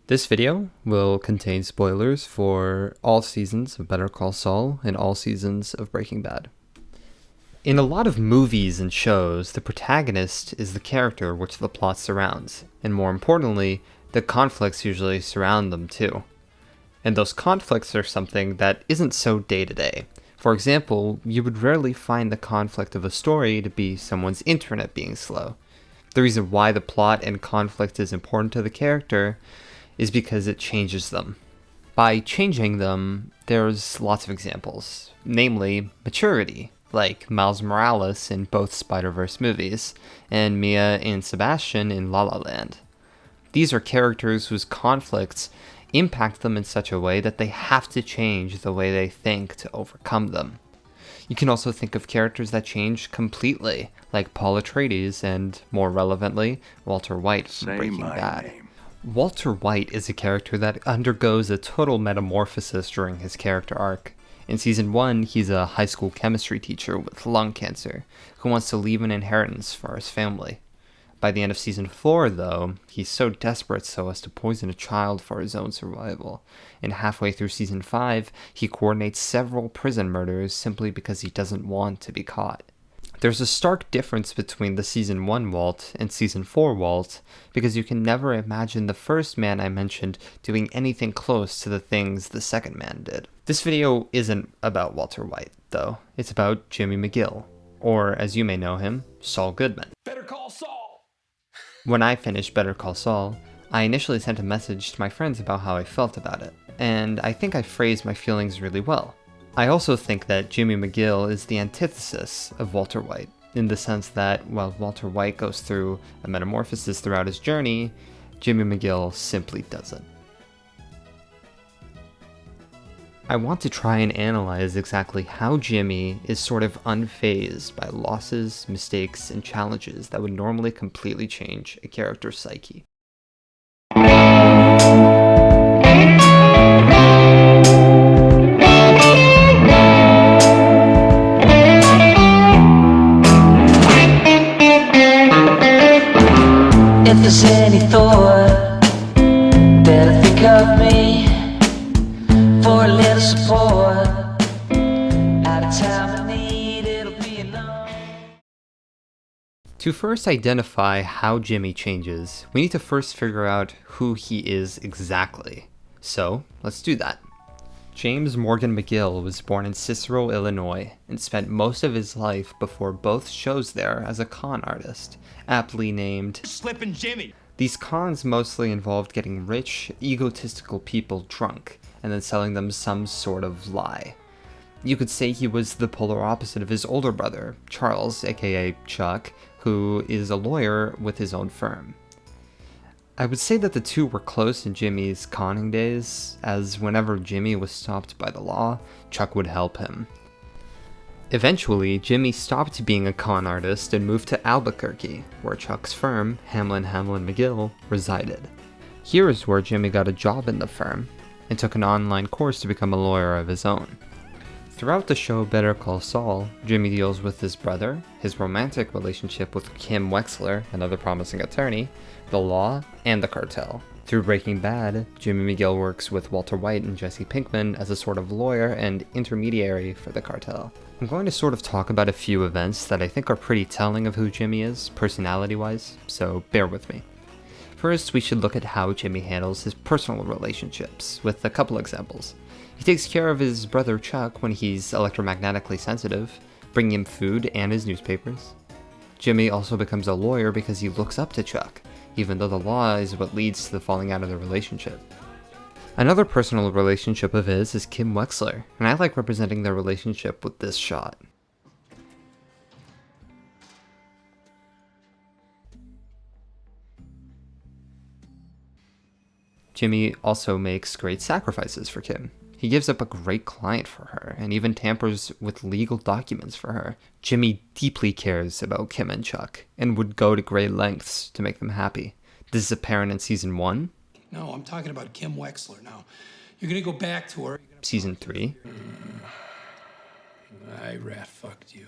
This video will contain spoilers for all seasons of Better Call Saul and all seasons of Breaking Bad. In a lot of movies and shows, the protagonist is the character which the plot surrounds, and more importantly, the conflicts usually surround them too. And those conflicts are something that isn't so day-to-day. For example, you would rarely find the conflict of a story to be someone's internet being slow. The reason why the plot and conflict is important to the character is because it changes them. By changing them, there's lots of examples, namely maturity, like Miles Morales in both Spider-Verse movies, and Mia and Sebastian in La La Land. These are characters whose conflicts impact them in such a way that they have to change the way they think to overcome them. You can also think of characters that change completely, like Paul Atreides and, more relevantly, Walter White from Breaking Bad. Walter White is a character that undergoes a total metamorphosis during his character arc. In Season 1, he's a high school chemistry teacher with lung cancer who wants to leave an inheritance for his family. By the end of Season 4, though, he's so desperate so as to poison a child for his own survival, and halfway through Season 5, he coordinates several prison murders simply because he doesn't want to be caught. There's a stark difference between the Season 1 Walt and Season 4 Walt, because you can never imagine the first man I mentioned doing anything close to the things the second man did. This video isn't about Walter White, though. It's about Jimmy McGill, or as you may know him, Saul Goodman. Better Call Saul! When I finished Better Call Saul, I initially sent a message to my friends about how I felt about it, and I think I phrased my feelings really well. I also think that Jimmy McGill is the antithesis of Walter White, in the sense that while Walter White goes through a metamorphosis throughout his journey, Jimmy McGill simply doesn't. I want to try and analyze exactly how Jimmy is sort of unfazed by losses, mistakes, and challenges that would normally completely change a character's psyche. If there's any thought, better think of me for a little support. At a time of need, it'll be enough. To first identify how Jimmy changes, we need to first figure out who he is exactly. So, let's do that. James Morgan McGill was born in Cicero, Illinois, and spent most of his life before both shows there as a con artist, aptly named Slippin' Jimmy! These cons mostly involved getting rich, egotistical people drunk, and then selling them some sort of lie. You could say he was the polar opposite of his older brother, Charles, aka Chuck, who is a lawyer with his own firm. I would say that the two were close in Jimmy's conning days, as whenever Jimmy was stopped by the law, Chuck would help him. Eventually, Jimmy stopped being a con artist and moved to Albuquerque, where Chuck's firm, Hamlin McGill, resided. Here is where Jimmy got a job in the firm, and took an online course to become a lawyer of his own. Throughout the show Better Call Saul, Jimmy deals with his brother, his romantic relationship with Kim Wexler, another promising attorney, the law, and the cartel. Through Breaking Bad, Jimmy McGill works with Walter White and Jesse Pinkman as a sort of lawyer and intermediary for the cartel. I'm going to sort of talk about a few events that I think are pretty telling of who Jimmy is, personality-wise, so bear with me. First, we should look at how Jimmy handles his personal relationships, with a couple examples. He takes care of his brother Chuck when he's electromagnetically sensitive, bringing him food and his newspapers. Jimmy also becomes a lawyer because he looks up to Chuck, even though the law is what leads to the falling out of the relationship. Another personal relationship of his is Kim Wexler, and I like representing their relationship with this shot. Jimmy also makes great sacrifices for Kim. He gives up a great client for her, and even tampers with legal documents for her. Jimmy deeply cares about Kim and Chuck, and would go to great lengths to make them happy. This is apparent in Season 1. No, I'm talking about Kim Wexler now. You're gonna go back to her. Season 3. I rat-fucked you.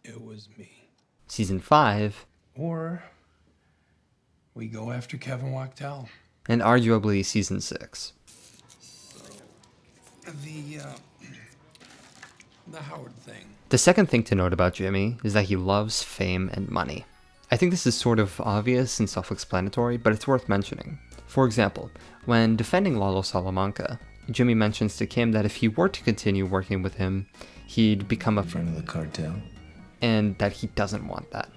It was me. Season 5. Or we go after Kevin Wachtel. and arguably season 6. The Howard thing. The second thing to note about Jimmy is that he loves fame and money. I think this is sort of obvious and self-explanatory, but it's worth mentioning. For example, when defending Lalo Salamanca, Jimmy mentions to Kim that if he were to continue working with him, he'd become a friend of the cartel, and that he doesn't want that.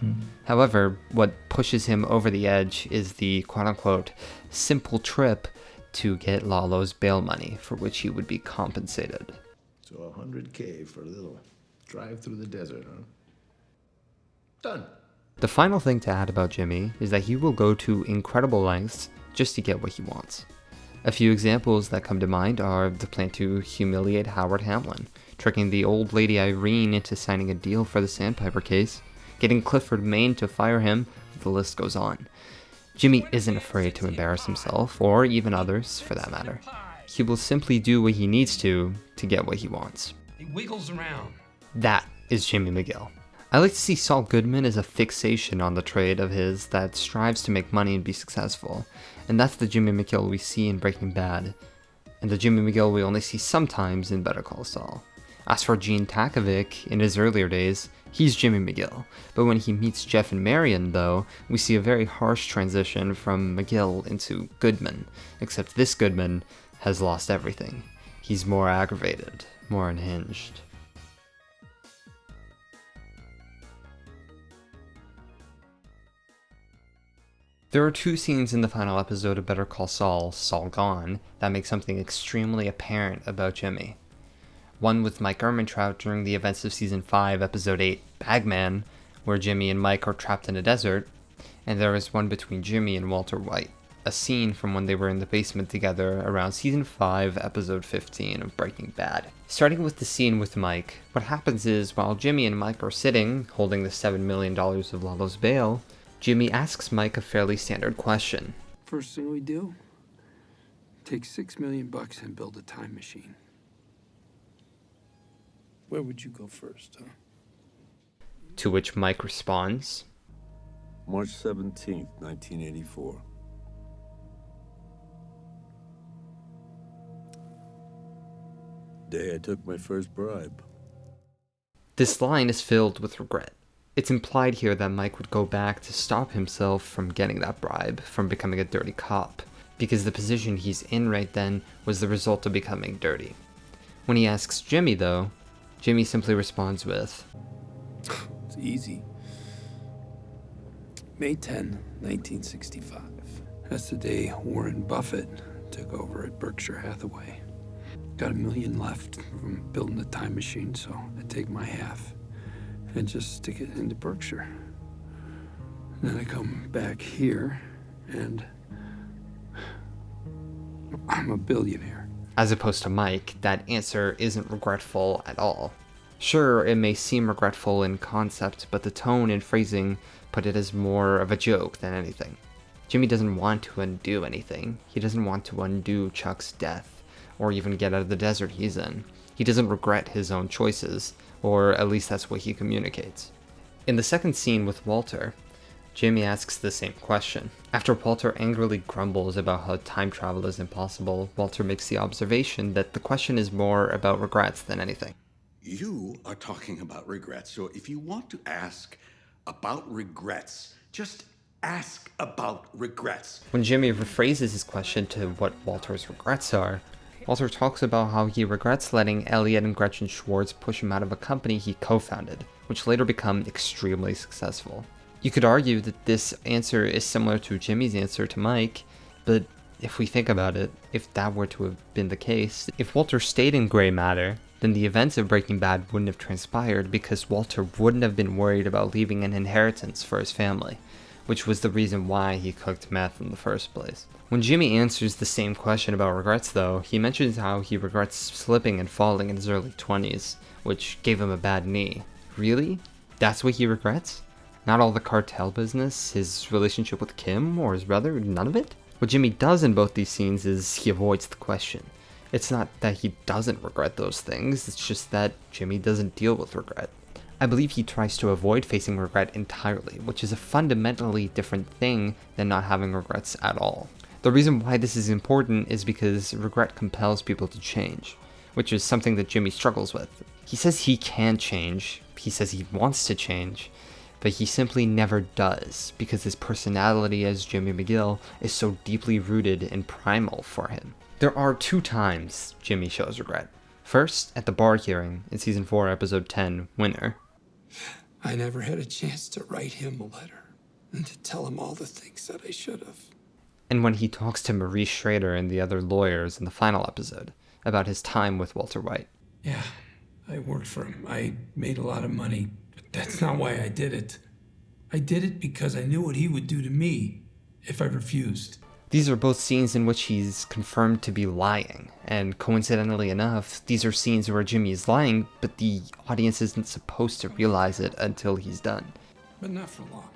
However, what pushes him over the edge is the quote-unquote simple trip to get Lalo's bail money, for which he would be compensated. So $100K for a little drive through the desert, huh? Done. The final thing to add about Jimmy is that he will go to incredible lengths just to get what he wants. A few examples that come to mind are the plan to humiliate Howard Hamlin, tricking the old lady Irene into signing a deal for the Sandpiper case, getting Clifford Maine to fire him, the list goes on. Jimmy isn't afraid to embarrass himself, or even others for that matter. He will simply do what he needs to get what he wants. He wiggles around. That is Jimmy McGill. I like to see Saul Goodman as a fixation on the trade of his that strives to make money and be successful, and that's the Jimmy McGill we see in Breaking Bad, and the Jimmy McGill we only see sometimes in Better Call Saul. As for Gene Takovic, in his earlier days, he's Jimmy McGill, but when he meets Jeff and Marion, though, we see a very harsh transition from McGill into Goodman, except this Goodman has lost everything. He's more aggravated, more unhinged. There are two scenes in the final episode of Better Call Saul, Saul Gone, that make something extremely apparent about Jimmy. One with Mike Ehrmantraut during the events of Season 5, Episode 8, Bagman, where Jimmy and Mike are trapped in a desert, and there is one between Jimmy and Walter White, a scene from when they were in the basement together around Season 5, Episode 15 of Breaking Bad. Starting with the scene with Mike, what happens is while Jimmy and Mike are sitting, holding the $7 million of Lalo's bail, Jimmy asks Mike a fairly standard question. First thing we do, take $6 million and build a time machine. Where would you go first, huh? To which Mike responds, March 17th, 1984. Day I took my first bribe. This line is filled with regret. It's implied here that Mike would go back to stop himself from getting that bribe, from becoming a dirty cop, because the position he's in right then was the result of becoming dirty. When he asks Jimmy, though, Jimmy simply responds with, It's easy. May 10, 1965. That's the day Warren Buffett took over at Berkshire Hathaway. Got $1 million left from building the time machine, so I take my half and just stick it into Berkshire. And then I come back here, and I'm a billionaire. As opposed to Mike, that answer isn't regretful at all. Sure, it may seem regretful in concept, but the tone and phrasing put it as more of a joke than anything. Jimmy doesn't want to undo anything. He doesn't want to undo Chuck's death, or even get out of the desert he's in. He doesn't regret his own choices, or at least that's what he communicates. In the second scene with Walter, Jimmy asks the same question. After Walter angrily grumbles about how time travel is impossible, Walter makes the observation that the question is more about regrets than anything. You are talking about regrets, so if you want to ask about regrets, just ask about regrets. When Jimmy rephrases his question to what Walter's regrets are, Walter talks about how he regrets letting Elliot and Gretchen Schwartz push him out of a company he co-founded, which later became extremely successful. You could argue that this answer is similar to Jimmy's answer to Mike, but if we think about it, if that were to have been the case, if Walter stayed in gray matter, then the events of Breaking Bad wouldn't have transpired because Walter wouldn't have been worried about leaving an inheritance for his family, which was the reason why he cooked meth in the first place. When Jimmy answers the same question about regrets, though, he mentions how he regrets slipping and falling in his early 20s, which gave him a bad knee. Really? That's what he regrets? Not all the cartel business, his relationship with Kim, or his brother, none of it? What Jimmy does in both these scenes is he avoids the question. It's not that he doesn't regret those things, it's just that Jimmy doesn't deal with regret. I believe he tries to avoid facing regret entirely, which is a fundamentally different thing than not having regrets at all. The reason why this is important is because regret compels people to change, which is something that Jimmy struggles with. He says he can change, he says he wants to change, but he simply never does because his personality as Jimmy McGill is so deeply rooted and primal for him. There are 2 times Jimmy shows regret. First, at the bar hearing in Season 4, Episode 10, Winter. I never had a chance to write him a letter and to tell him all the things that I should have. And when he talks to Maurice Schrader and the other lawyers in the final episode about his time with Walter White. Yeah, I worked for him. I made a lot of money, but that's not why I did it. I did it because I knew what he would do to me if I refused. These are both scenes in which he's confirmed to be lying, and coincidentally enough, these are scenes where Jimmy is lying, but the audience isn't supposed to realize it until he's done. But not for long.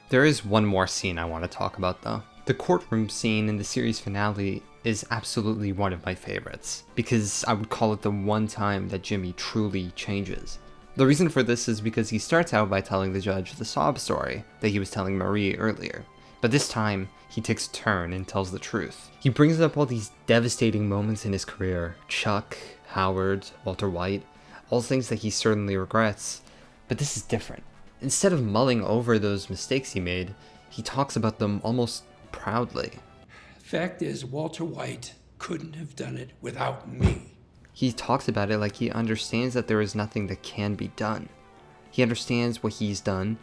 There is one more scene I want to talk about though. The courtroom scene in the series finale is absolutely one of my favorites, because I would call it the one time that Jimmy truly changes. The reason for this is because he starts out by telling the judge the sob story that he was telling Marie earlier, but this time he takes a turn and tells the truth. He brings up all these devastating moments in his career, Chuck, Howard, Walter White, all things that he certainly regrets, but this is different. Instead of mulling over those mistakes he made, he talks about them almost proudly. Fact is, Walter White couldn't have done it without me. He talks about it like he understands that there is nothing that can be done. He understands what he's done.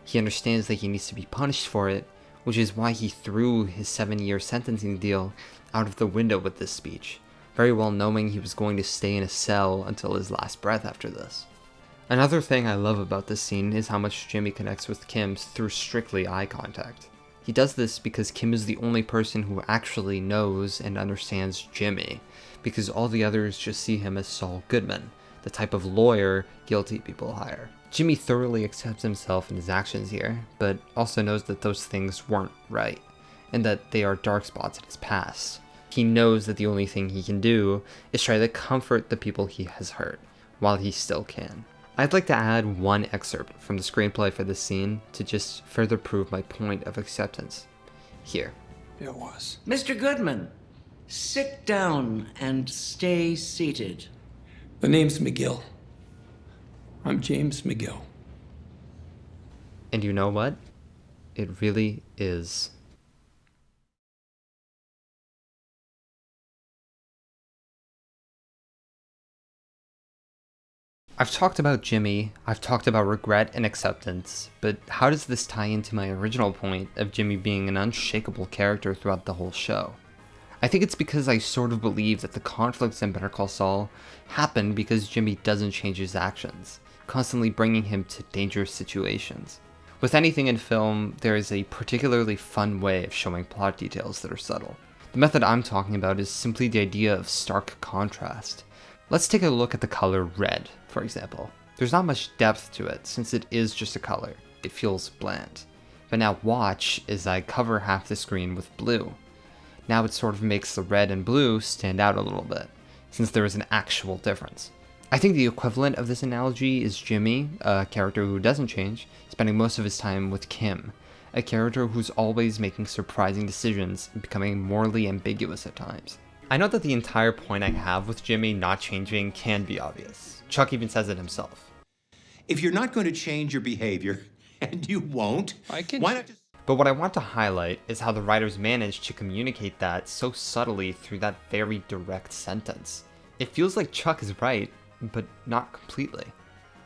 He understands that he needs to be punished for it, which is why he threw his 7-year sentencing deal out of the window with this speech, very well knowing he was going to stay in a cell until his last breath after this. Another thing I love about this scene is how much Jimmy connects with Kim through strictly eye contact. He does this because Kim is the only person who actually knows and understands Jimmy, because all the others just see him as Saul Goodman, the type of lawyer guilty people hire. Jimmy thoroughly accepts himself and his actions here, but also knows that those things weren't right, and that they are dark spots in his past. He knows that the only thing he can do is try to comfort the people he has hurt, while he still can. I'd like to add one excerpt from the screenplay for this scene to just further prove my point of acceptance. Here. It was. Mr. Goodman, sit down and stay seated. The name's McGill. I'm James McGill. And you know what? It really is. I've talked about Jimmy, I've talked about regret and acceptance, but how does this tie into my original point of Jimmy being an unshakable character throughout the whole show? I think it's because I sort of believe that the conflicts in Better Call Saul happen because Jimmy doesn't change his actions, constantly bringing him to dangerous situations. With anything in film, there is a particularly fun way of showing plot details that are subtle. The method I'm talking about is simply the idea of stark contrast. Let's take a look at the color red, for example. There's not much depth to it, since it is just a color. It feels bland. But now watch as I cover half the screen with blue. Now it sort of makes the red and blue stand out a little bit, since there is an actual difference. I think the equivalent of this analogy is Jimmy, a character who doesn't change, spending most of his time with Kim, a character who's always making surprising decisions and becoming morally ambiguous at times. I know that the entire point I have with Jimmy not changing can be obvious. Chuck even says it himself. If you're not going to change your behavior, and you won't, why not just... But what I want to highlight is how the writers managed to communicate that so subtly through that very direct sentence. It feels like Chuck is right, but not completely.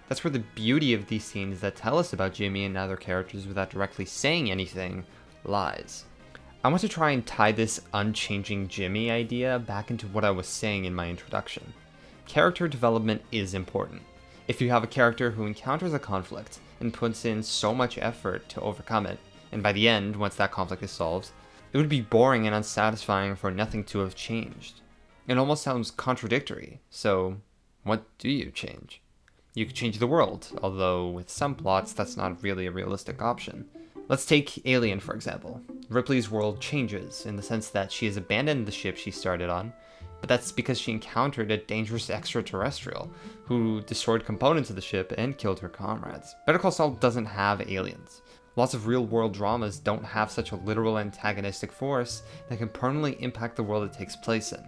That's where the beauty of these scenes that tell us about Jimmy and other characters without directly saying anything lies. I want to try and tie this unchanging Jimmy idea back into what I was saying in my introduction. Character development is important. If you have a character who encounters a conflict and puts in so much effort to overcome it, and by the end, once that conflict is solved, it would be boring and unsatisfying for nothing to have changed. It almost sounds contradictory, so what do you change? You could change the world, although with some plots that's not really a realistic option. Let's take Alien for example. Ripley's world changes in the sense that she has abandoned the ship she started on, but that's because she encountered a dangerous extraterrestrial who destroyed components of the ship and killed her comrades. Better Call Saul doesn't have aliens. Lots of real-world dramas don't have such a literal antagonistic force that can permanently impact the world it takes place in.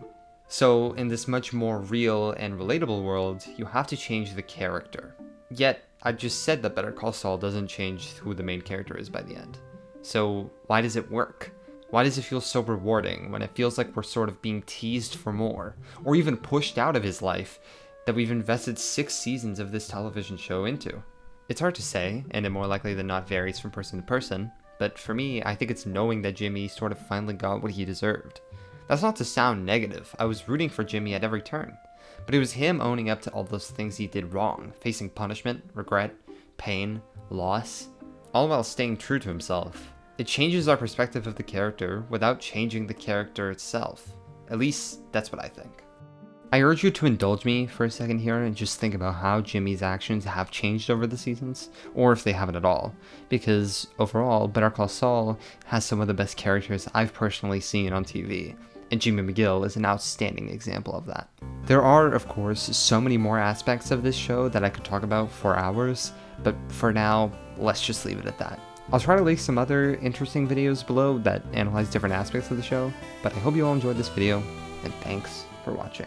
So, in this much more real and relatable world, you have to change the character. Yet, I just said that Better Call Saul doesn't change who the main character is by the end. So, why does it work? Why does it feel so rewarding when it feels like we're sort of being teased for more, or even pushed out of his life that we've invested 6 seasons of this television show into? It's hard to say, and it more likely than not varies from person to person, but for me, I think it's knowing that Jimmy sort of finally got what he deserved. That's not to sound negative, I was rooting for Jimmy at every turn, but it was him owning up to all those things he did wrong, facing punishment, regret, pain, loss, all while staying true to himself. It changes our perspective of the character without changing the character itself. At least, that's what I think. I urge you to indulge me for a second here and just think about how Jimmy's actions have changed over the seasons, or if they haven't at all, because overall, Better Call Saul has some of the best characters I've personally seen on TV, and Jimmy McGill is an outstanding example of that. There are, of course, so many more aspects of this show that I could talk about for hours, but for now, let's just leave it at that. I'll try to link some other interesting videos below that analyze different aspects of the show, but I hope you all enjoyed this video, and thanks for watching.